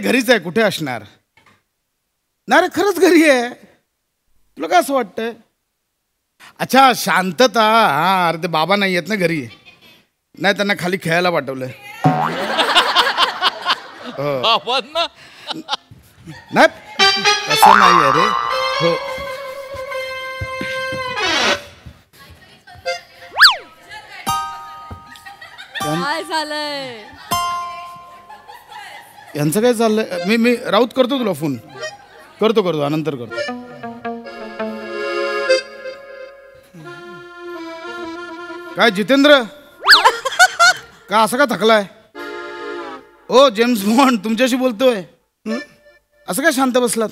घरीच आहे, कुठे असणार? नाही रे, खरंच घरी आहे. तुला काय असं वाटतंय? अच्छा, शांतता. हा, अरे ते बाबा नाही आहेत ना घरी. नाही, त्यांना खाली खेळायला पाठवलंय. नाही तसं नाही आहे रे. हो, काय झालंय? यांचं काय चाललंय? मी राऊत करतो तुला फोन. करतो नंतर करतो. काय जितेंद्र, का असं का थकलाय? ओ जेम्स बॉन्ड तुमच्याशी बोलतोय. असं काय शांत बसलात?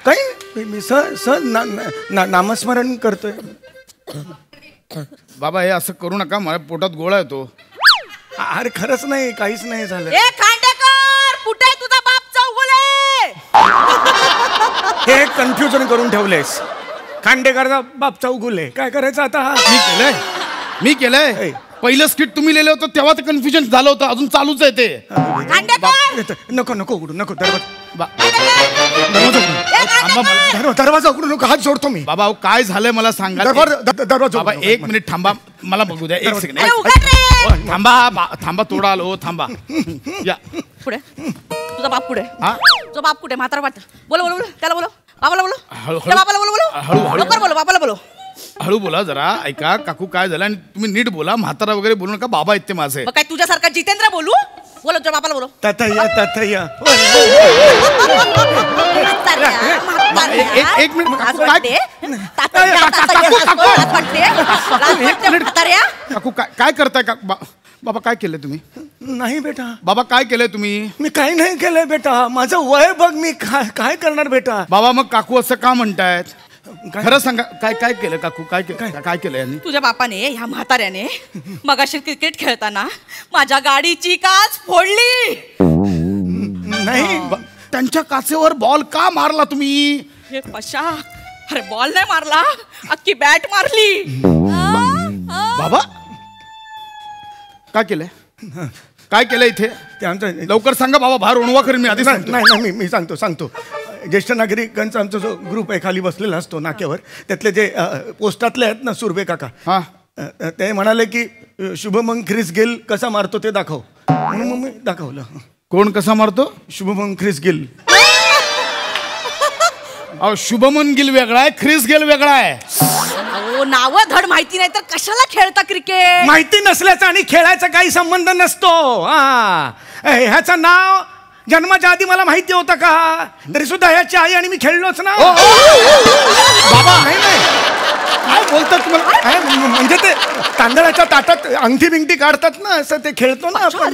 काही मी नामस्मरण करतोय. बाबा हे असं करू नका, माझ्या पोटात गोळा येतो. अरे खरंच नाही, काहीच नाही झालं. ए खांडेकर, कुठे तुझा बाप चौगुले? हे कन्फ्युजन करून ठेवलेस. खांडेकरचा बाप चौगुले. काय करायचं आता? मी केलंय. पहिलं स्किट तुम्ही लिहिलं होतं तेव्हा ते कन्फ्युजन झालं होतं. अजून चालूच आहे ते. नको उघडू, नको. दरवाजा उघडू नको. हात जोडतो मी. बाबा काय झालंय मला सांगा. दरवाजा. बाबा एक मिनिट थांबा, मला बघू द्या. एक सेकंड थांबा. तोडा आलो. थांबा. या पुढे तुझा बाप कुठे? तुझा बाप कुठे? म्हातारा वाटत. बोलो त्याला बोलो. बाबाला बोलो. बाबाला बोलो. लवकर बोलो. बाबाला बोलो. हळू बोला जरा. ऐका काकू, काय झालं? आणि तुम्ही नीट बोला. म्हातारा वगैरे बोलू नका. बाबा आहेत ते माझे. काय तुझ्यासारखा जितेंद्र बोलू? बोलो तुझ्या बापाला बोलो. तातय्या. एक मिनिट काकू, काय करताय? बाबा काय केलंय तुम्ही? नाही बेटा. बाबा काय केलंय तुम्ही? मी काही नाही केलंय बेटा. माझं वय बघ. मी काय करणार बेटा? बाबा मग काकू असं का म्हणतायत? खरं सांगा, काय केलं काकू? काय केलं यांनी? तुझ्या बापाने, ह्या म्हाताऱ्याने मगाशी क्रिकेट खेळताना माझ्या गाडीची काच फोडली. नाही, त्यांच्या काचेवर बॉल का मारला तुम्ही? हे पशा, अरे बॉल नाही मारला, अख्खी बॅट मारली. बाबा काय केलंय इथे? लवकर सांगा बाबा, बाहेर ओणवा करेन मी. आधी नाही, मी सांगतो. ज्येष्ठ नागरिकांचा आमचा जो ग्रुप आहे खाली बसलेला असतो नाक्यावर, त्यातले जे पोस्टातले आहेत ना सुर्वे काका, ते म्हणाले की शुभमन ख्रिस गेल कसा मारतो ते दाखव. म्हणून मग मी दाखवलं. कोण कसा मारतो? Shubman Chris Gayle. शुभमन गिल वेगळा आहे, ख्रिस गेल वेगळा आहे. नाव धड माहिती नाही तर कशाला खेळता क्रिकेट? माहिती नसल्याचा आणि खेळायचा काही संबंध नसतो. ह्याचं नाव जन्माच्या आधी मला माहिती होतं का? तरी सुद्धा ह्याची आई आणि मी खेळलोच ना. बाबा नाही काय बोलतात तुम्हाला? म्हणजे ते तांदळाच्या ताटात अंगठी बिंगठी काढतात ना, असं ते खेळतो ना आपण.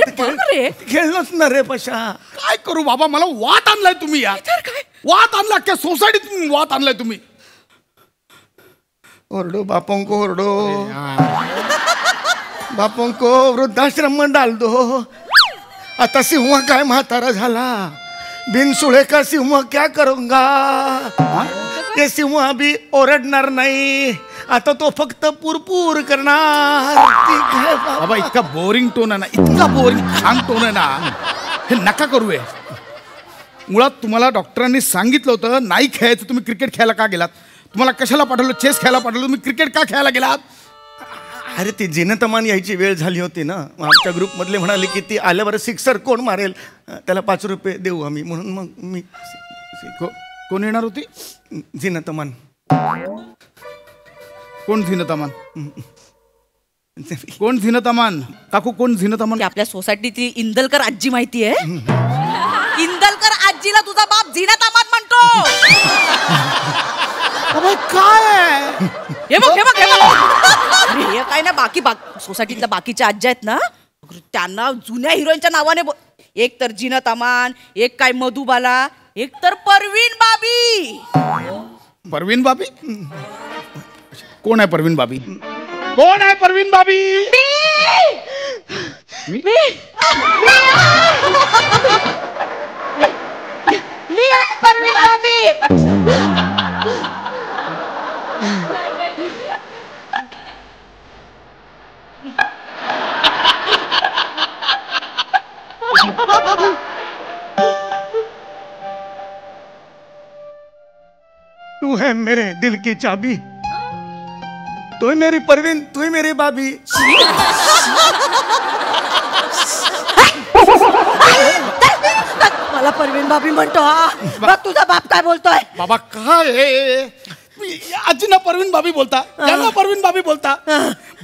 खेळलोच ना रे पशा. काय करू बाबा, मला वात आणलाय तुम्ही. वात आणला, अख्ख्या सोसायटीत वात आणलाय तुम्ही. ओरडो बापोंको, ओरडो बापोंको, वृद्धाश्रम में डाल दो. आता सिंह काय म्हातारा झाला, बिनसुळे का सिंह क्या करूंगा. ते सिंह अभी ओरडणार नाही, आता तो फक्त पुरपूर करणार. बाबा इतका बोरिंग टोन आहे ना, इतका बोरिंग खान टोन आहे ना, हे नका करू. मुळात तुम्हाला डॉक्टरांनी सांगितलं होतं नाही खेळायचं. तुम्ही क्रिकेट खेळायला का गेलात? तुम्हाला कशाला पाठवलं? चेस खेळायला पाठवलं. तुम्ही क्रिकेट का खेळायला गेलात? अरे ती जिनतमान यायची वेळ झाली होती ना. आमच्या ग्रुपमधले म्हणाले की ती आल्यावर सिक्सर कोण मारेल त्याला 5 रुपये देऊ आम्ही. म्हणून मग मी. कोण येणार होती? जिनतमान. कोण झिनतमान? कोण झिनतमान? काकू कोण झिनतमान? आपल्या सोसायटीची इंदलकर आजी माहिती आहे? इंदलकर आजीला तुझा बाप झिनतमान म्हणतो. काय हे बघ हे काय ना, बाकी सोसायटीतल्या बाकीच्या आज्या आहेत ना, त्यांना जुन्या हिरोईनच्या नावाने एक तर जीनत अमान, एक काय मधुबाला, एक तर परवीन बाबी. परवीन बाबी कोण आहे? परवीन बाबी कोण आहे? परवीन बाबी तू है मेरे दिल की चाबी, तू है मेरी परवीन, तू है मेरी बाबी. मला परवीन बाबी म्हणतो हा. बघ तुझा बाप काय बोलतोय. बाबा काय आहे? आजीना परवीन बाबी बोलता, यांना परवीन बाबी बोलता,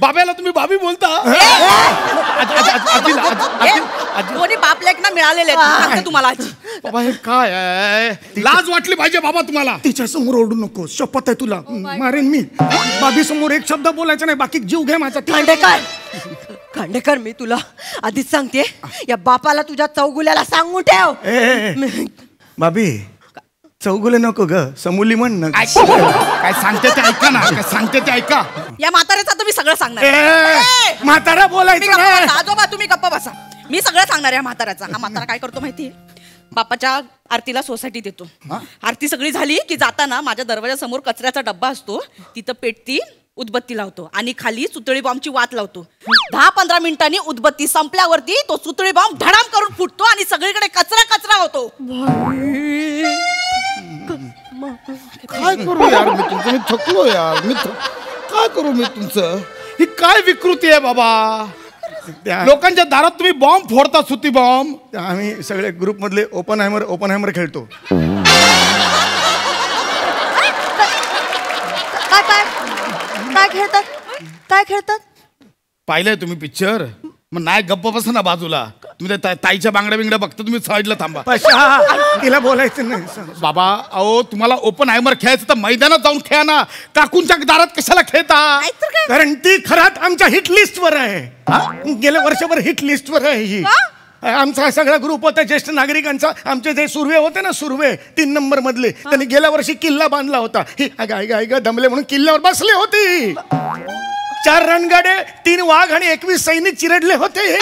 बाब्याला तुम्ही बाबी बोलता. दोन्ही बाप लेक ना मिळालेले आहेत. सांगते तुम्हाला आजी. बाबा हे काय आहे? लाज वाटली पाहिजे बाबा तुम्हाला. तिच्या समोर ओरडू नको, शपथ आहे तुला मारेन मी. बाबी समोर एक शब्द बोलायचा नाही, बाकी जीव घे माझा. खांडेकर मी तुला आधीच सांगते, या बापाला तुझ्या चौगुल्याला सांगून ठेव. बाबी चौगुले नको ग, समूली म्हण ना. काय सांगते ते ऐका ना, काय सांगते ते ऐका. या म्हाताऱ्याचा तुम्ही सगळं सांगणार. म्हातारा बोलायचं नाही. आजोबा तुम्ही गप्प बसा. मी सगळं सांगणार या म्हाताऱ्याचा. हा म्हातारा काय करतो माहितीये? बापाच्या आरतीला सोसायटीत येतो. आरती सगळी झाली की जाताना माझ्या दरवाजासमोर कचऱ्याचा डब्बा असतो, तिथं पेटती उदबत्ती लावतो आणि खाली सुतळी बॉम्बची वात लावतो. 10-15 मिनिटांनी उदबत्ती संपल्यावरती तो सुतळी बॉम्ब धडाम करून फुटतो आणि सगळीकडे कचरा कचरा होतो. काय करू यार मी तुमचं? मी थकलो यार. काय करू मी तुमचं? ही काय विकृती आहे बाबा? लोकांच्या दारात तुम्ही बॉम्ब फोडता, सुती बॉम्ब. आम्ही सगळे ग्रुप मधले ओपन हॅमर खेळतो. काय काय काय खेळतात? काय खेळतात? पाहिलंय तुम्ही पिक्चर? मग नाही गप्प बसा ना बाजूला. तुम्ही ताईच्या बांगड्या बिंगड्या बघता, तुम्ही साईडला थांबा. तिला बोलायचं नाही. बाबा अहो, तुम्हाला ओपन हायमर खेळायचं तर मैदानात जाऊन खेळा ना. काकूंच्या दारात कशाला खेळता? कारण ती खरात आमच्या हिट लिस्ट वर आहे. गेल्या वर्षभर हिट लिस्ट वर आहे ही. आमचा सगळा ग्रुप होता ज्येष्ठ नागरिकांचा. आमचे जे सुर्वे होते ना, सुर्वे 3 नंबर मधले, त्यांनी गेल्या वर्षी किल्ला बांधला होता. ही गाय दमले म्हणून किल्ल्यावर बसली होती. 4 रणगाडे, 3 वाघ आणि 21 सैनिक चिरडले होते.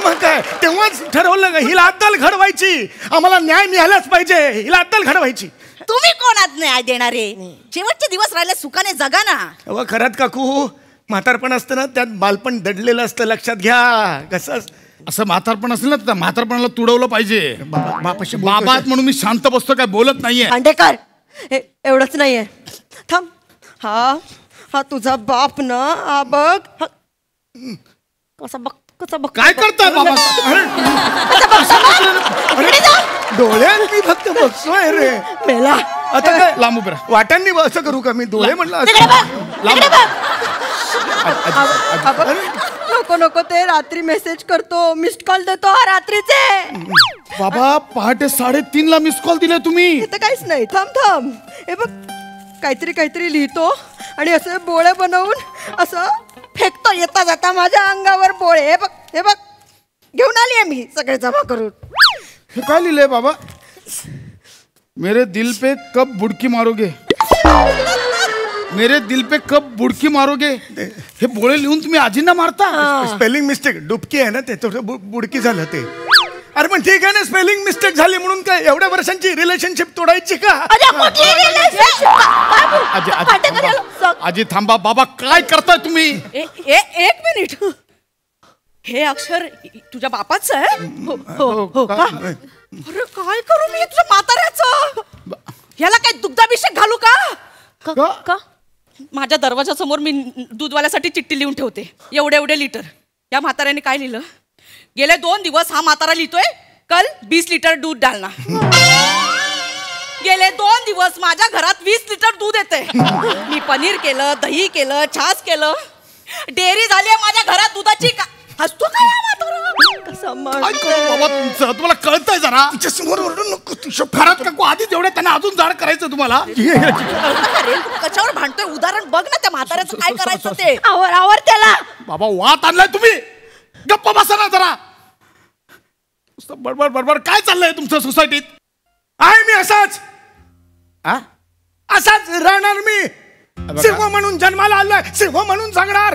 मग काय तेव्हाच ठरवलं, हिला अद्दल घडवायची. आम्हाला न्याय मिळालाच पाहिजे. हिला अद्दल घडवायची. तुम्ही कोणात न्याय देणारे? शेवटचे दिवस राहिले, सुखाने जगा ना. अहो खरंच काकू, म्हातारपण असतं ना, त्यात बालपण दडलेलं असतं. लक्षात घ्या. कसं असं म्हातारपण असेल ना, तर म्हातारपणाला तुडवलं पाहिजे. बापाशी बाबा म्हणून मी शांत बसतो, काय बोलत नाहीये. खांडेकर एवढंच नाहीये. थांब. हा तुझा बाप ना. हा बघ कसा बघ काय करताय बाबा? डोळ्यात मी फक्त बघतोय रे. मेला. आता काय लांब उभे राहा. वाटांनी असं करू का मी? डोळे म्हटलं नको ते रात्री मेसेज करतो, मिस्ड कॉल देतो रात्रीचे. बाबा पहाटे 3:30ला मिस कॉल दिले तुम्ही. इथं काहीच नाही. थांब. हे बघ काहीतरी लिहितो आणि असे बोळे बनवून असं फेकतो येता जाता माझ्या अंगावर बोळे. हे बघ घेऊन आली आहे मी सगळे जमा करून. हे काय लिहिलंय बाबा? मेरे दिल पे कब बुडकी मारोगे, मेरे दिल पे कब बुडकी मारोगे. हे बोळे लिहून तुम्ही आजींना मारता? Spelling mistake. डुबकी आहे ना ते, थोडं बुडकी झालं ते. अरे पण ठीक आहे ना, स्पेलिंग मिस्टेक झाली म्हणून काय एवढ्या वर्षांची रिलेशनशिप तोडायची का? आजी थांबा. बाबा काय करताय तुम्ही? एक मिनिट. हे अक्षर तुझ्या बापाचं आहे? हो. अरे काय करू मी तुझ्या म्हाताऱ्याचं? ह्याला काय दुग्धाभिषेक घालू का? माझ्या दरवाजासमोर मी दूधवाल्यासाठी चिठ्ठी लिहून ठेवते, एवढे लिटर. या म्हाताऱ्याने काय लिहिलं? गेले 2 दिवस हा म्हातारा लिहितोय, कल 20 लिटर दूध डालना. गेले 2 दिवस माझ्या घरात 20 लिटर दूध येते. मी पनीर केलं, दही केलं, छास केलं. डेअरी झाली माझ्या घरात दुधाची. हसतो काय काय करू बाबा तुमचं? तुम्हाला कळतंय जरा? तिच्या समोर ओरडू नको. खरंच काकू, आधीच एवढ्या त्यांना अजून जाड करायचं तुम्हाला. कशावर भांडतोय? उदाहरण बघ ना त्या म्हाताऱ्याचं काय करायचं ते. आवर त्याला. बाबा वात आणलाय तुम्ही. गप्प बसा ना जरा. बडबड काय चाललंय तुमचं सोसायटीत? आहे मी असाच राहणार. मी सिंह म्हणून जन्माला आलोय, सिंह म्हणून सांगणार.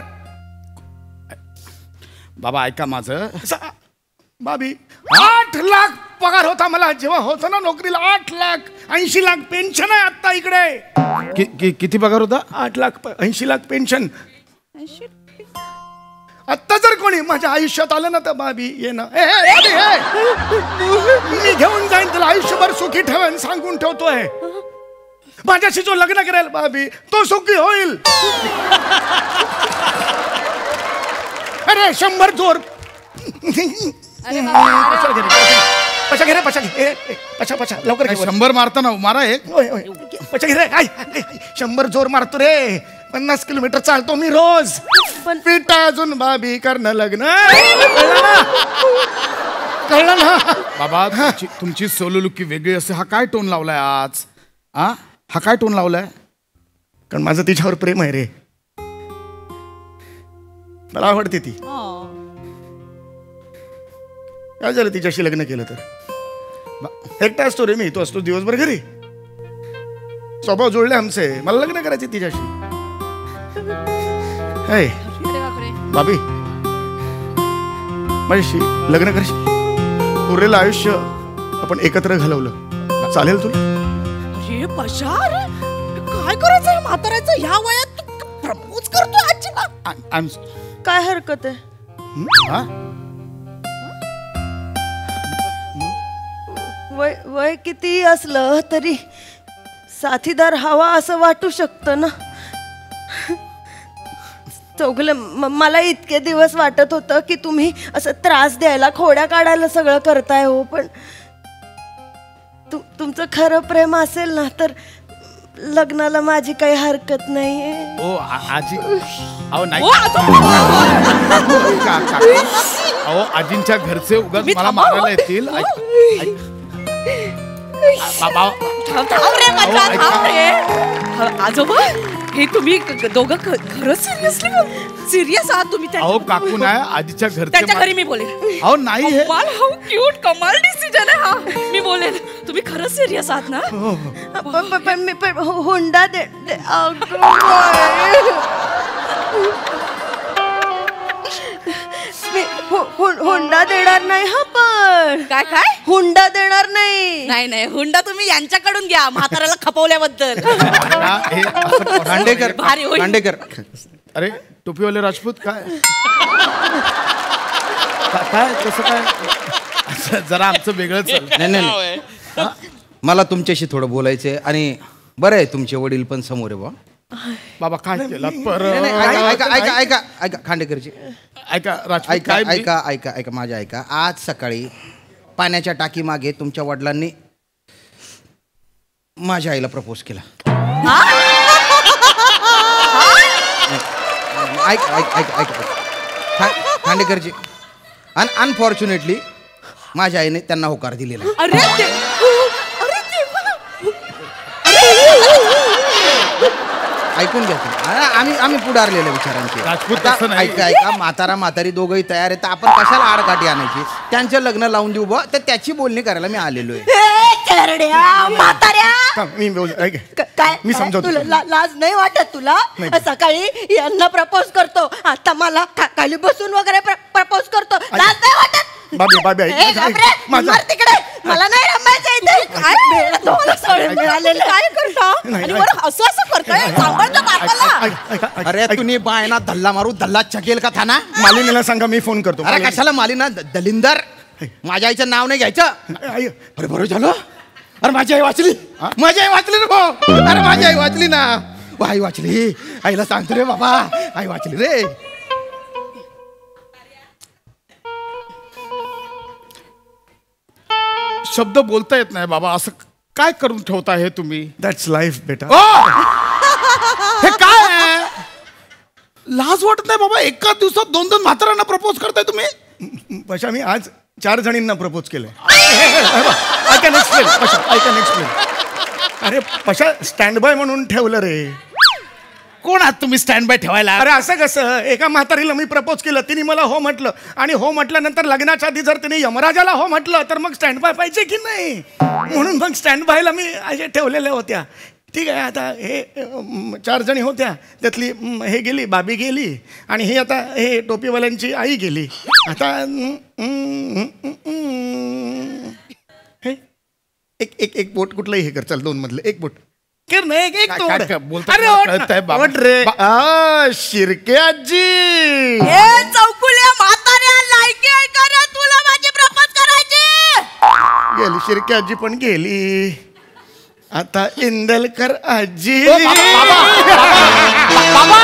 बाबा ऐका माझं. बाबी 8 लाख पगार होता मला जेव्हा होता ना नोकरीला. 8 लाख 80 लाख पेन्शन आहे आता इकडे. किती पगार होता? 8 लाख 80 लाख पेन्शन. आत्ता जर कोणी माझ्या आयुष्यात आलं ना तर बाबी ये ना मी घेऊन जाईन तुला आयुष्यभर सुखी ठेवेन सांगून ठेवतोय. माझ्याशी जो लग्न करेल बाबी तो सुखी होईल. अरे 100 जोर. पशा घे रे पशा घे. पशा पशा लवकर घे. 100 मारताना मारा एक. पशा घे रे. 100 जोर मारतो रे. 50 किलोमीटर चालतो मी रोज. पण फिट अजून बाबी करणं लग्न. कळलं ना बाबा तुमची सोलोलुकी वेगळी असते. हा काय टोन लावलाय आज? हा काय टोन लावलाय? कारण माझं तिच्यावर प्रेम आहे रे. मला आवडते ती. काय झालं तिच्याशी लग्न केलं तर? एकटा असतो रे मी. तो असतो दिवसभर घरी. स्वभाव जुळले आमचे. मला लग्न करायचे तिच्याशी. हे बाबी माझ्याशी लग्न करशील? उरलेलं आयुष्य आपण एकत्र घालवलं चालेल तुला? अरे पशार काय करायचं म्हातारायचं ह्या वयात प्रपोज करतो आजीला? काय हरकत आहे? वय किती असलं तरी साथीदार हवा असं वाटू शकतं ना. चौगले मला इतके दिवस वाटत होतं की तुम्ही असं त्रास द्यायला खोड्या काढायला सगळं करताय हो. पण तुमचं खरं प्रेम असेल ना तर लग्नाला माझी काही हरकत नाहीये. ओ आजी अहो नाही अहो आजींच्या घरचे उगाच मला मारायला येतील. आजोबा हे तुम्ही दोघं खरंच सिरियस आहात तुम्ही? अहो काकू नाही आजीच्या त्यांच्या घरी मी बोलेन. अहो नाही हे हाऊ क्यूट कमाल डिसिजन आहे हा. मी बोलेन. तुम्ही खरंच सिरियस आहात ना? हुंडा दे. हुंडा देणार नाही हा. पण काय काय हुंडा देणार नाही. नाही नाही हुंडा तुम्ही यांच्याकडून घ्या म्हाताऱ्याला खपवल्याबद्दल. खांडेकर भारी होईल. खांडेकर. अरे टोपीवाले राजपूत काय काय कसं काय? जरा आमचं वेगळं चाल. नाही मला तुमच्याशी थोडं बोलायचंय. आणि बरं आहे तुमचे वडील पण समोर आहे बा. बाबा काय केलं ऐका ऐका ऐका ऐका खांडेकरजी ऐका राजपूत ऐका काय ऐका ऐका ऐका माझ्या ऐका. आज सकाळी पाण्याच्या टाकी मागे तुमच्या वडिलांनी माझ्या आईला प्रपोज केला. ऐक ऐक ऐक ऐक खांडेकरजी. अनफॉर्च्युनेटली माझ्या आईने त्यांना होकार दिलेला. ऐकून घ्या आम्ही पुढारलेल्या विचारांची. ऐका ऐका म्हातारा म्हातारी दोघंही तयार आहेत तर आपण कशाला आडकाठी आणायची? त्यांचं लग्न लावून देऊ बा. तर त्याची बोलणी करायला मी आलेलो आहे. मी समजावतो. लाज नाही वाटत तुला? सकाळी यांना प्रपोज करतो आता मला खाली बसून वगैरे प्रपोज करतो. लाज नाही वाटत? बाबी बाबी तिकडे मला नाही रमायचं इथे. काय करता? असं असं करताय सांभाळतो बापाला. अरे तुम्ही बायना धल्ला मारू धल्ला चकेल का थाना? मालिनीला सांगा मी फोन करतो. अरे कशाला मालिना? दलिंदर माझ्या आईचं नाव नाही घ्यायचं. अरे बरोबर झालं. अरे माझी आई वाचली. माझी आई वाचली रे भाऊ. अरे माझी आई वाचली ना. आई वाचली. आईला सांगतो रे बाबा आई वाचली रे. शब्द बोलता येत नाही बाबा. असं काय करून ठेवता हे तुम्ही? दॅट्स लाईफ बेटा. हे काय आहे? लाज वाटत नाही बाबा? एका दिवसात 2-2 म्हाताऱ्यांना प्रपोज करताय तुम्ही? पशा मी आज 4 जणींना प्रपोज केलंय. I can explain Pasha. I can explain. अरे पशा स्टँड बाय म्हणून ठेवलं रे. कोण आहात तुम्ही स्टँड बाय ठेवायला? अरे असं कसं? एका म्हातारीला मी प्रपोज केलं तिने मला हो म्हटलं आणि हो म्हटल्यानंतर लग्नाच्या आधी जर तिने यमराजाला हो म्हटलं तर मग स्टँड बाय पाहिजे की नाही? म्हणून मग स्टँड बायला मी अशा ठेवलेल्या होत्या. ठीक आहे. आता हे 4 जणी होत्या त्यातली हे गेली बाबी गेली आणि हे आता हे टोपीवाल्यांची आई गेली. आता हे एक एक एक बोट कुठलंही हे कर. चल 2 मधलं एक बोट. बोलतोय बाबा. ओट रे शिर्के आजी हे चौकुल्या म्हाताऱ्या लायकी आहे का रे तुला माझी प्रपोज करायची? गेली शिर्के आजी पण गेली. आता इंदलकर आजी बाबा